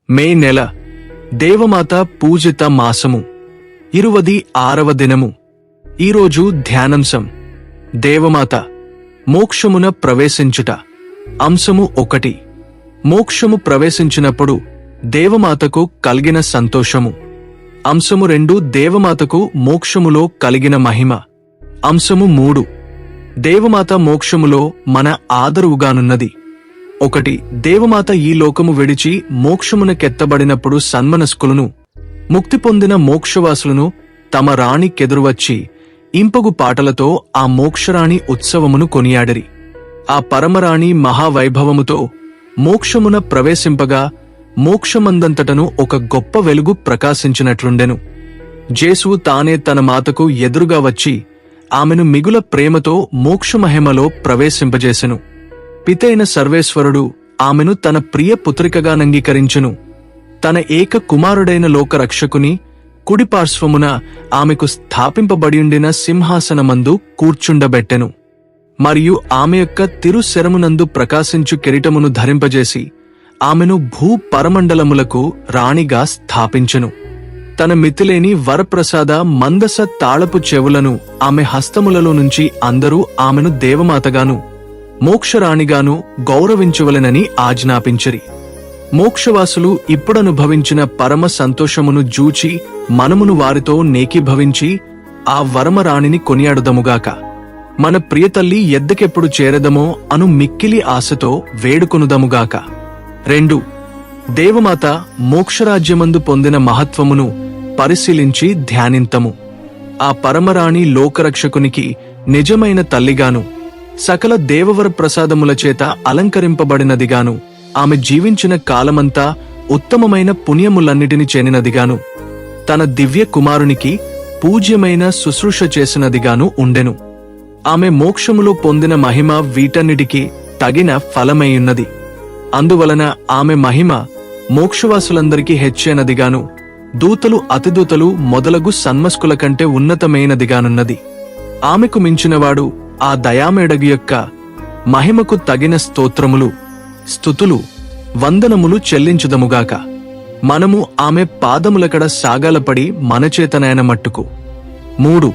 మే నెల దేవమాత పూజిత మాసము 26వ దినము. ఈరోజు ధ్యానాంశం దేవమాత మోక్షమున ప్రవేశించుట. అంశము 1. మోక్షము ప్రవేశించినప్పుడు దేవమాతకు కలిగిన సంతోషము. అంశము 2. దేవమాతకు మోక్షములో కలిగిన మహిమ. అంశము 3. దేవమాత మోక్షములో మన ఆదరువుగానున్నది. 1. దేవమాత ఈ లోకము విడిచి మోక్షమునకెత్తబడినప్పుడు సన్మనస్కులను, ముక్తి పొందిన మోక్షవాసులను తమ రాణికెదురువచ్చి ఇంపగు పాటలతో ఆ మోక్షరాణి ఉత్సవమును కొనియాడిరి. ఆ పరమరాణి మహావైభవముతో మోక్షమున ప్రవేశింపగా మోక్షమందంతటను ఒక గొప్ప వెలుగు ప్రకాశించినట్లుండెను. జేసువు తానే తన మాతకు ఎదురుగా వచ్చి ఆమెను మిగుల ప్రేమతో మోక్షమహిమలో ప్రవేశింపజేసెను. పితైన సర్వేశ్వరుడు ఆమెను తన ప్రియ పుత్రికగానంగీకరించెను. తన ఏక కుమారుడైన లోకరక్షకుని కుడిపార్శ్వమున ఆమెకు స్థాపింపబడియుండిన సింహాసనమందు కూర్చుండబెట్టెను. మరియు ఆమె యొక్క తిరుశరమునందు ప్రకాశించు కిరీటమును ధరింపజేసి ఆమెను భూ పరమండలములకు రాణిగా స్థాపించెను. తన మితిలేని వరప్రసాద మందస తాళపు చెవులను ఆమె హస్తములలో నుంచి అందరూ ఆమెను దేవమాతగాను మోక్షరాణిగాను గౌరవించవలెనని ఆజ్ఞాపించిరి. మోక్షవాసులు ఇప్పుడనుభవించిన పరమ సంతోషమును జూచి మనమును వారితో నేకీభవించి ఆ వరమరాణిని కొనియాడుదముగాక. మన ప్రియతల్లి ఎద్దకెప్పుడు చేరదమో అను మిక్కిలి ఆశతో వేడుకొనుదముగాక. 2. దేవమాత మోక్షరాజ్యమందు పొందిన మహత్వమును పరిశీలించి ధ్యానింతము. ఆ పరమరాణి లోకరక్షకునికి నిజమైన తల్లిగాను, సకల దేవవర ప్రసాదముల చేత అలంకరింపబడినదిగాను, ఆమె జీవించిన కాలమంతా ఉత్తమమైన పుణ్యములన్నిటిని చేనినదిగాను, తన దివ్య కుమారునికి పూజ్యమైన శుశ్రూష చేసినదిగాను ఉండెను. ఆమె మోక్షములో పొందిన మహిమ వీటన్నిటికీ తగిన ఫలమైయున్నది. అందువలన ఆమె మహిమ మోక్షవాసులందరికీ హెచ్చేనదిగాను, దూతలు అతిదూతలు మొదలగు సన్మస్కుల కంటే ఉన్నతమైనదిగానున్నది. ఆమెకు మించినవాడు ఆ దయామేడగి యొక్క మహిమకు తగిన స్తోత్రములు, స్తుతులు, వందనములు చెల్లించుదముగాక. మనము ఆమె పాదములకడ సాగాలపడి మనచేతనైన మట్టుకు. 3.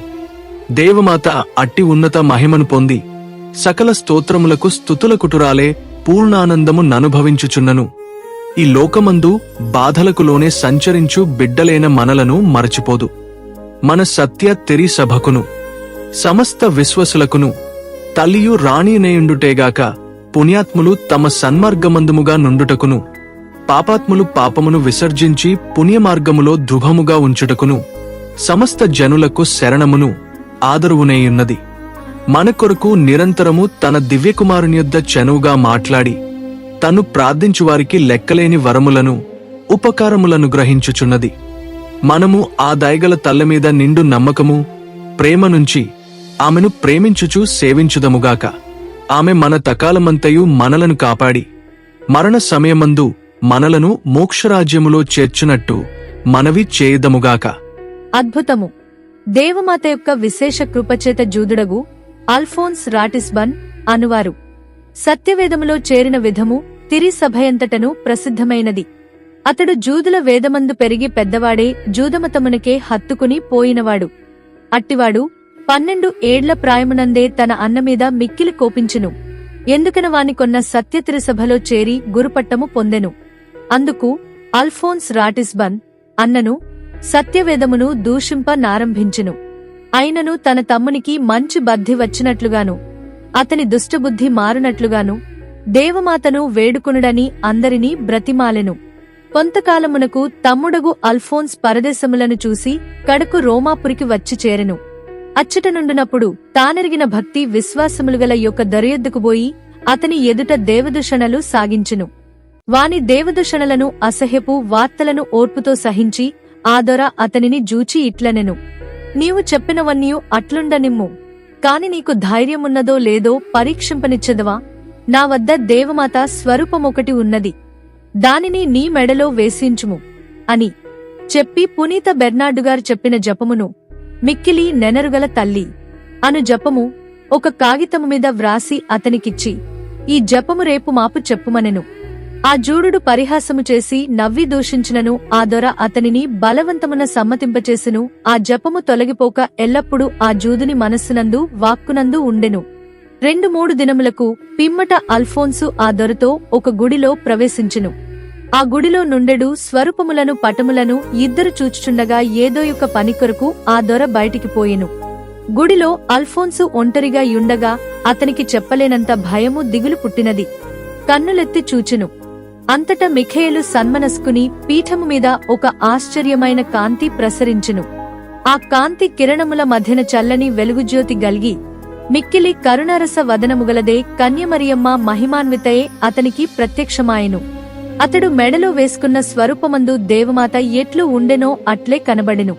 దేవమాత అట్టి ఉన్నత మహిమను పొంది సకల స్తోత్రములకు స్తుతుల కుటురాలే పూర్ణానందము ననుభవించుచున్నను. ఈ లోకమందు బాధలకులోనే సంచరించు బిడ్డలైన మనలను మరచిపోదు. మన సత్య తెరి సభకును సమస్త విశ్వసులకును తల్లియు రాణినేయుండుటేగాక పుణ్యాత్ములు తమ సన్మార్గమందుముగా నుండుటకును, పాపాత్ములు పాపమును విసర్జించి పుణ్యమార్గములో ధృవముగా ఉంచుటకును సమస్త జనులకు శరణమును ఆదరువునేయున్నది. మన కొరకు నిరంతరము తన దివ్యకుమారుని యొద్ద చనువుగా మాట్లాడి తను ప్రార్థించువారికి లెక్కలేని వరములను ఉపకారములను గ్రహించుచున్నది. మనము ఆ దయగల తల్లమీద నిండు నమ్మకము ప్రేమ నుంచి ఆమెను ప్రేమించుచు సేవించుదముగాక. ఆమె మన తకాలమంతయు మనలను కాపాడి మరణ సమయమందు మనలను మోక్షరాజ్యములో చేర్చునట్టు మనవి చేయుదముగాక. అద్భుతము. దేవమాత యొక్క విశేష కృపచేత జూదుడగు అల్ఫోన్స్ రాటిస్బన్ అనువారు సత్యవేదములో చేరిన విధము తిరి సభయంతటను ప్రసిద్ధమైనది. అతడు జూదుల వేదమందు పెరిగి పెద్దవాడే జూదమతమునకే హత్తుకుని పోయినవాడు. అట్టివాడు 12 ఏళ్ల ప్రాయమునందే తన అన్నమీద మిక్కిలి కోపించును. ఎందుకన వాని కొన్న సత్యతిరిసభలో చేరి గురుపట్టము పొందెను. అందుకు అల్ఫోన్స్ రాటిస్బన్ అన్నను సత్యవేదమును దూషింప నారంభించెను. అయినను తన తమ్మునికి మంచి బద్ధి వచ్చినట్లుగాను అతని దుష్టబుద్ధి మారునట్లుగాను దేవమాతను వేడుకొనుడని అందరినీ బ్రతిమాలెను. కొంతకాలమునకు తమ్ముడగు అల్ఫోన్స్ పరదేశములను చూసి కడకు రోమాపురికి వచ్చి చేరెను. అచ్చటనుండునప్పుడు తానెరిగిన భక్తి విశ్వాసములుగల యొక్క దొరయొద్దకుబోయి అతని ఎదుట దేవదూషణలు సాగించెను. వాని దేవదూషణలను అసహ్యపు వార్తలను ఓర్పుతో సహించి ఆ దొర అతనిని జూచి ఇట్లనెను, నీవు చెప్పినవన్నీయు అట్లుండనిమ్ము. కాని నీకు ధైర్యమున్నదో లేదో పరీక్షింపనిచ్చెదవా? నా వద్ద దేవమాత స్వరూపమొకటి ఉన్నది, దానిని నీ మెడలో వేసించుము అని చెప్పి పునీత బెర్నార్డుగారు చెప్పిన జపమును, మిక్కిలి నెనరుగల తల్లి అను జపము ఒక కాగితము మీద వ్రాసి అతనికిచ్చి, ఈ జపము రేపు మాపు చెప్పుమనెను. ఆ జూడుడు పరిహాసము చేసి నవ్వి దూషించినను ఆ దొర అతనిని బలవంతమున సమ్మతింపచేసెను. ఆ జపము తొలగిపోక ఎల్లప్పుడూ ఆ జూదుని మనస్సునందు వాక్కునందు ఉండెను. 2-3 దినములకు పిమ్మట అల్ఫోన్సు ఆ దొరతో ఒక గుడిలో ప్రవేశించెను. ఆ గుడిలో నుండెడు స్వరూపములను పటములను ఇద్దరు చూచుచుండగా ఏదో యొక్క పని కొరకు ఆ దొర బయటికి పోయెను. గుడిలో అల్ఫోన్సు ఒంటరిగా యుండగా అతనికి చెప్పలేనంత భయము దిగులు పుట్టినది. కన్నులెత్తి చూచెను. అంతటా మిఖాయేలు సన్మనస్కుని పీఠము మీద ఒక ఆశ్చర్యమైన కాంతి ప్రసరించెను. ఆ కాంతి కిరణముల మధ్యన చల్లని వెలుగుజ్యోతి గల్గి మిక్కిలి కరుణరస వదనముగలదే కన్యమరియమ్మ మహిమాన్వితయే అతనికి ప్రత్యక్షమాయెను. అతడు మెడలో వేసుకున్న స్వరూపమందు దేవమాత ఎట్లు ఉండెనో అట్లే కనబడెను.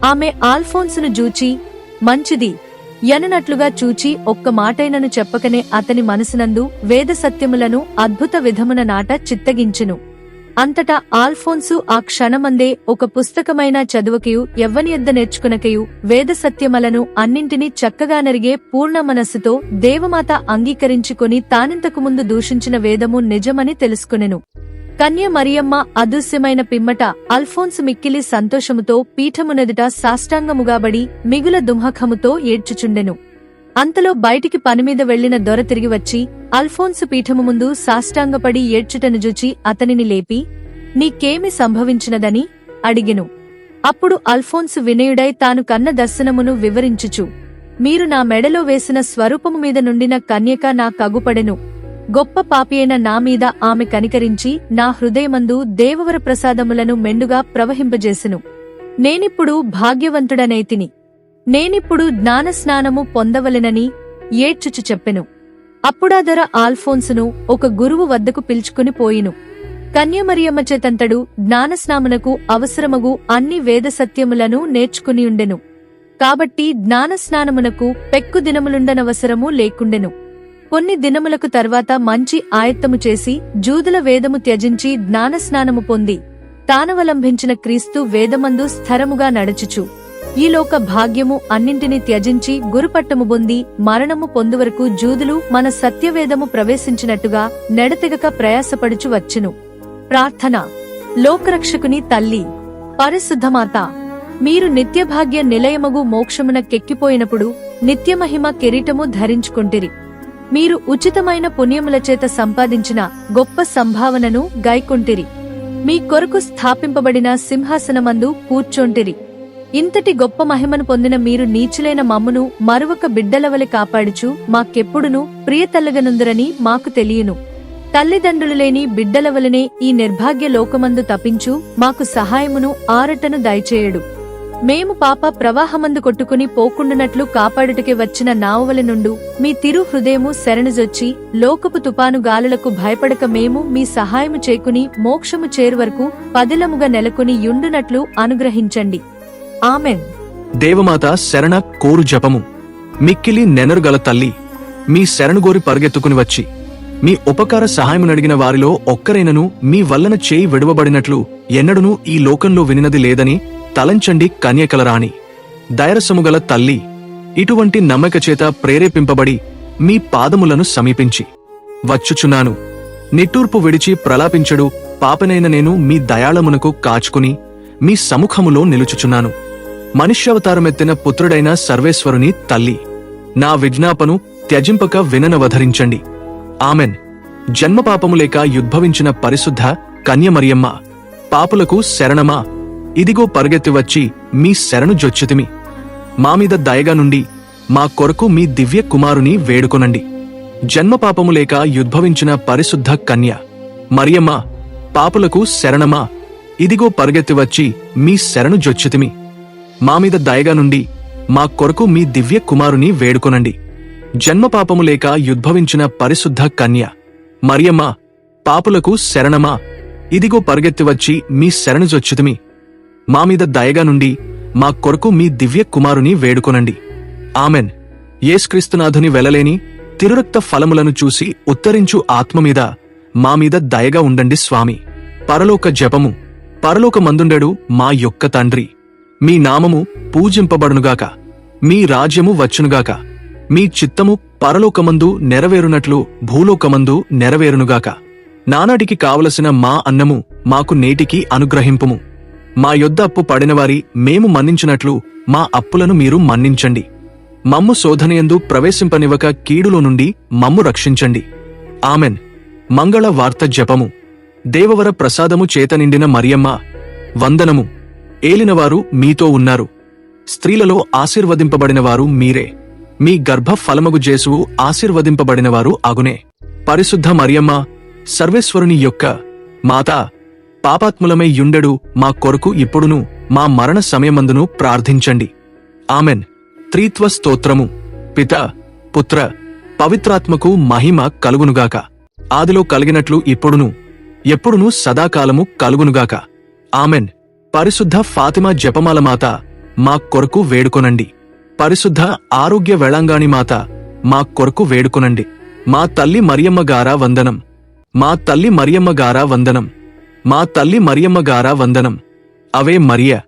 ఆమె అల్ఫోన్సును జూచి మంచిది యననట్లుగా చూచి ఒక్క మాటైనను చెప్పకనే అతని మనసునందు వేద సత్యములను అద్భుత విధమున నాట చిత్తగించెను. అంతటా అల్ఫోన్సు ఆ క్షణమందే ఒక పుస్తకమైన చదువకయు ఎవ్వని యొద్ద నేర్చుకునకయు వేద సత్యములను అన్నింటినీ చక్కగా నెరిగే పూర్ణ మనస్సుతో దేవమాత అంగీకరించుకొని తానింతకు ముందు దూషించిన వేదము నిజమని తెలుసుకొనెను. కన్య మరియమ్మ అదృశ్యమైన పిమ్మట అల్ఫోన్సు మిక్కిలి సంతోషముతో పీఠమునెదుట సాష్టాంగముగాబడి మిగుల దుమ్హఖముతో ఏడ్చుచుండెను. అంతలో బయటికి పనిమీద వెళ్లిన దొర తిరిగి వచ్చి అల్ఫోన్సు పీఠము ముందు సాష్టాంగపడి ఏడ్చుటను జూచి అతనిని లేపి నీకేమి సంభవించినదని అడిగెను. అప్పుడు అల్ఫోన్సు వినయుడై తాను కన్న దర్శనమును వివరించుచు మీరు నా మెడలో వేసిన స్వరూపము మీద నుండిన కన్యక నా కగుపడెను. గొప్ప పాపియైన నా మీద ఆమె కనికరించి నా హృదయమందు దేవవర ప్రసాదములను మెండుగా ప్రవహింపజేసెను. నేనిప్పుడు భాగ్యవంతుడనైతిని. నేనిప్పుడు జ్ఞానస్నానము పొందవలెనని ఏడ్చుచు చెప్పెను. అప్పుడాదొర అల్ఫోన్సును ఒక గురువు వద్దకు పిలుచుకుని పోయిను. కన్యమరియమ్మ చేతంతడు జ్ఞానస్నామునకు అవసరమగు అన్ని వేద సత్యములను నేర్చుకునియుండెను. కాబట్టి జ్ఞానస్నానమునకు పెక్కు దినములుండనవసరము లేకుండెను. కొన్ని దినములకు తర్వాత మంచి ఆయత్తము చేసి జూదుల వేదము త్యజించి జ్ఞానస్నానము పొంది తానవలంబించిన క్రీస్తు వేదమందు స్థిరముగా నడచుచు ఈ లోక భాగ్యము అన్నింటినీ త్యజించి గురుపట్టము పొంది మరణము పొందువరకు జూదులు మన సత్యవేదము ప్రవేశించినట్టుగా నెడతెగక ప్రయాసపడుచు వచ్చును. ప్రార్థన. లోకరక్షకుని తల్లి పరిశుద్ధమాత, మీరు నిత్యభాగ్య నిలయమగు మోక్షమున కెక్కిపోయినప్పుడు నిత్యమహిమ కిరీటము ధరించుకొంటిరి. మీరు ఉచితమైన పుణ్యములచేత సంపాదించిన గొప్ప సంభావనను గైకొంటిరి. మీ కొరకు స్థాపింపబడిన సింహాసనమందు కూర్చొంటిరి. ఇంతటి గొప్ప మహిమను పొందిన మీరు నీచులైన మమ్మును మరువక బిడ్డలవలె కాపాడుచు మాకెప్పుడునూ ప్రియతల్లగనుందురని మాకు తెలియను. తల్లిదండ్రులు లేని బిడ్డలవలనే ఈ నిర్భాగ్య లోకమందు తపించు మాకు సహాయమును ఆరటను దయచేయడు. మేము పాప ప్రవాహమందు కొట్టుకుని పోకుండునట్లు కాపాడుటకే వచ్చిన నావవలె నుండు మీ తిరు హృదయము శరణుజొచ్చి లోకపు తుపాను గాలులకు భయపడక మేము మీ సహాయము చేకుని మోక్షము చేరువరకు పదిలముగా నెలకొని యుండునట్లు అనుగ్రహించండి. ఆమెన్. దేవమాత శరణ కోరు జపము. మిక్కిలి నెనరుగల తల్లి, మీ శరణుగోరి పరుగెత్తుకుని వచ్చి మీ ఉపకార సహాయమునడిగిన వారిలో ఒక్కరైనను మీ వల్లన చేయి విడువబడినట్లు ఎన్నడునూ ఈ లోకంలో వినినది లేదని తలంచండి కన్యకలరాణి. దయరసముగల తల్లి, ఇటువంటి నమ్మక చేత ప్రేరేపింపబడి మీ పాదములను సమీపించి వచ్చుచున్నాను. నిట్టూర్పు విడిచి ప్రలాపించడు పాపనైన నేను మీ దయాళమునకు కాచుకుని మీ సముఖములో నిలుచుచున్నాను. మనుష్యావతారమెత్తిన పుత్రుడైన సర్వేశ్వరుని తల్లి, నా విజ్ఞాపను త్యజింపక విననవధరించండి. ఆమెన్. జన్మపాపము లేక యుద్భవించిన పరిశుద్ధ కన్యమరియమ్మ, పాపులకు శరణమా, ఇదిగో పరుగెత్తి వచ్చి మీ శరణు జొచ్చితిమి. మామీద దయగా నుండి మా కొరకు మీ దివ్య కుమారుని వేడుకొనండి. జన్మపాపము లేక యుద్భవించిన పరిశుద్ధ కన్య మరియమ్మ, పాపులకు శరణమా, ఇదిగో పరుగెత్తి వచ్చి మీ శరణు జొచ్చితిమి. మామీద దయగా నుండి మా కొరకు మీ దివ్య కుమారుని వేడుకొనండి. జన్మపాపము లేక యుద్భవించిన పరిశుద్ధ కన్య మరియమ్మ, పాపులకు శరణమా, ఇదిగో పరుగెత్తి వచ్చి మీ శరణు జొచ్చితిమి. మామీద దయగా నుండి మా కొరకు మీ దివ్య కుమారుని వేడుకొనండి. ఆమెన్. యేసుక్రీస్తునాథుని వెలలేని తిరురక్త ఫలములను చూసి ఉత్తరించు ఆత్మమీద మామీద దయగా ఉండండి స్వామి. పరలోక జపము. పరలోకమందుండెడు మా యొక్క తండ్రి, మీ నామము పూజింపబడునుగాక. మీ రాజ్యము వచ్చునుగాక. మీ చిత్తము పరలోకమందు నెరవేరునట్లు భూలోకమందు నెరవేరునుగాక. నానాటికి కావలసిన మా అన్నము మాకు నేటికి అనుగ్రహింపుము. మా యొద్ద అప్పు పడినవారి మేము మన్నించినట్లు మా అప్పులను మీరు మన్నించండి. మమ్ము శోధనయందు ప్రవేశింపనివ్వక కీడులో నుండి మమ్ము రక్షించండి. ఆమెన్. మంగళ వార్త జపము. దేవవర ప్రసాదము చేత నిండిన మరియమ్మ, వందనము. ఏలినవారు మీతో ఉన్నారు. స్త్రీలలో ఆశీర్వదింపబడినవారు మీరే. మీ గర్భ ఫలమగు జేసువు ఆశీర్వదింపబడినవారు అగునే. పరిశుద్ధ మరియమ్మ, సర్వేశ్వరుని యొక్క మాతా, పాపాత్ములమై యుండెడు మా కొరకు ఇప్పుడును మా మరణ సమయమందును ప్రార్థించండి. ఆమెన్. త్రిత్వ స్తోత్రము. పిత, పుత్ర, పవిత్రాత్మకు మహిమ కలుగునుగాక. ఆదిలో కలిగినట్లు ఇప్పుడును ఎప్పుడును సదాకాలము కలుగునుగాక. ఆమెన్. పరిశుద్ధ ఫాతిమా జపమాల మాత, మా కొరకు వేడుకొనండి. పరిశుద్ధ ఆరోగ్య వేళాంగాణి మాత, మా కొరకు వేడుకొనండి. మా తల్లి మరియమ్మ గారా వందనం. మా తల్లి మరియమ్మ గారా వందనం. మా తల్లి మరియమ్మ గారా వందనం. అవే మరియ.